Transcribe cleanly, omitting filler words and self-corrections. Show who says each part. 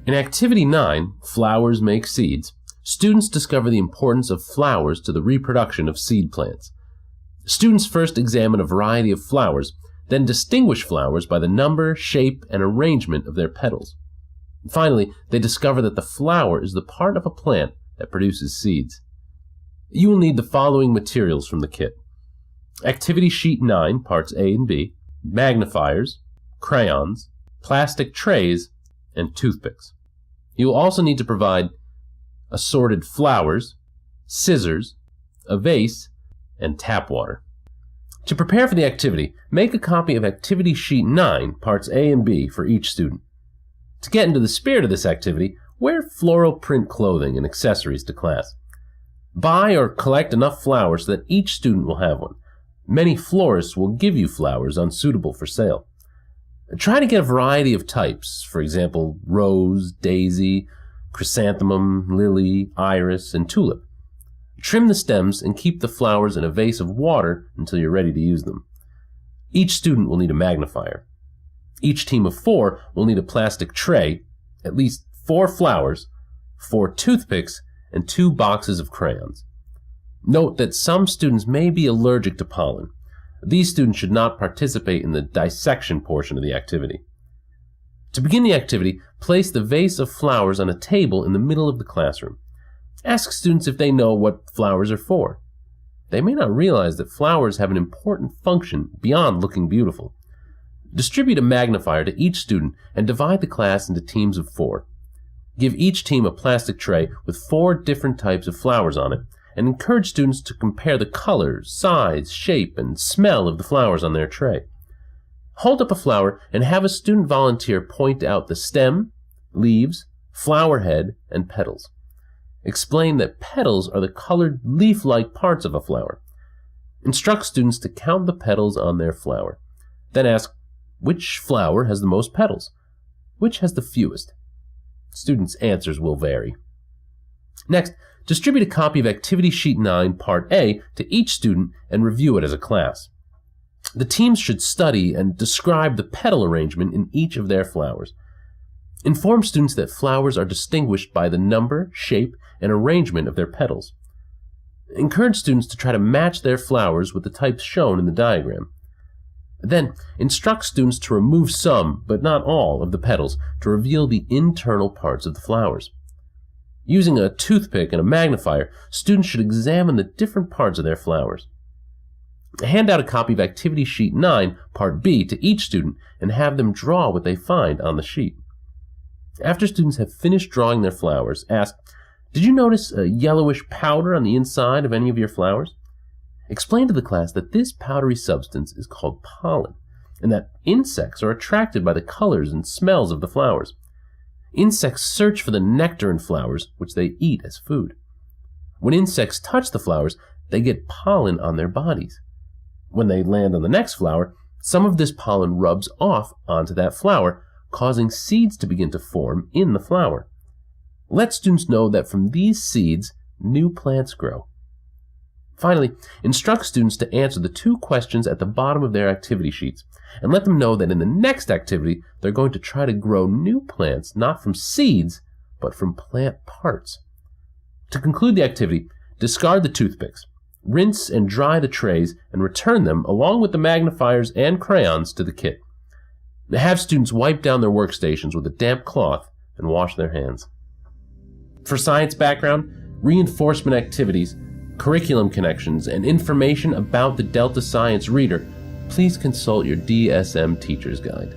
Speaker 1: In Activity 9, Flowers Make Seeds, students discover the importance of flowers to the reproduction of seed plants. Students first examine a variety of flowers, then distinguish flowers by the number, shape, and arrangement of their petals. Finally, they discover that the flower is the part of a plant that produces seeds. You will need the following materials from the kit: Activity Sheet 9, Parts A and B, magnifiers, crayons, plastic trays, and toothpicks. You will also need to provide assorted flowers, scissors, a vase, and tap water. To prepare for the activity, make a copy of Activity Sheet 9, Parts A and B for each student. To get into the spirit of this activity, wear floral print clothing and accessories to class. Buy or collect enough flowers so that each student will have one. Many florists will give you flowers unsuitable for sale. Try to get a variety of types, for example, rose, daisy, chrysanthemum, lily, iris, and tulip. Trim the stems and keep the flowers in a vase of water until you're ready to use them. Each student will need a magnifier. Each team of 4 will need a plastic tray, at least 4 flowers, 4 toothpicks, and 2 boxes of crayons. Note that some students may be allergic to pollen. These students should not participate in the dissection portion of the activity. To begin the activity, place the vase of flowers on a table in the middle of the classroom. Ask students if they know what flowers are for. They may not realize that flowers have an important function beyond looking beautiful. Distribute a magnifier to each student and divide the class into teams of 4. Give each team a plastic tray with 4 different types of flowers on it, and encourage students to compare the colors, size, shape, and smell of the flowers on their tray. Hold up a flower and have a student volunteer point out the stem, leaves, flower head, and petals. Explain that petals are the colored leaf-like parts of a flower. Instruct students to count the petals on their flower. Then ask, which flower has the most petals? Which has the fewest? Students' answers will vary. Next, distribute a copy of Activity Sheet 9, Part A to each student and review it as a class. The teams should study and describe the petal arrangement in each of their flowers. Inform students that flowers are distinguished by the number, shape, and arrangement of their petals. Encourage students to try to match their flowers with the types shown in the diagram. Then, instruct students to remove some, but not all, of the petals to reveal the internal parts of the flowers. Using a toothpick and a magnifier, students should examine the different parts of their flowers. Hand out a copy of Activity Sheet 9, Part B to each student and have them draw what they find on the sheet. After students have finished drawing their flowers, ask, did you notice a yellowish powder on the inside of any of your flowers? Explain to the class that this powdery substance is called pollen, and that insects are attracted by the colors and smells of the flowers. Insects search for the nectar in flowers, which they eat as food. When insects touch the flowers, they get pollen on their bodies. When they land on the next flower, some of this pollen rubs off onto that flower, causing seeds to begin to form in the flower. Let students know that from these seeds, new plants grow. Finally, instruct students to answer the 2 questions at the bottom of their activity sheets, and let them know that in the next activity, they're going to try to grow new plants not from seeds, but from plant parts. To conclude the activity, discard the toothpicks, rinse and dry the trays, and return them along with the magnifiers and crayons to the kit. Have students wipe down their workstations with a damp cloth and wash their hands. For science background, reinforcement activities, curriculum connections, and information about the Delta Science Reader, please consult your DSM Teacher's Guide.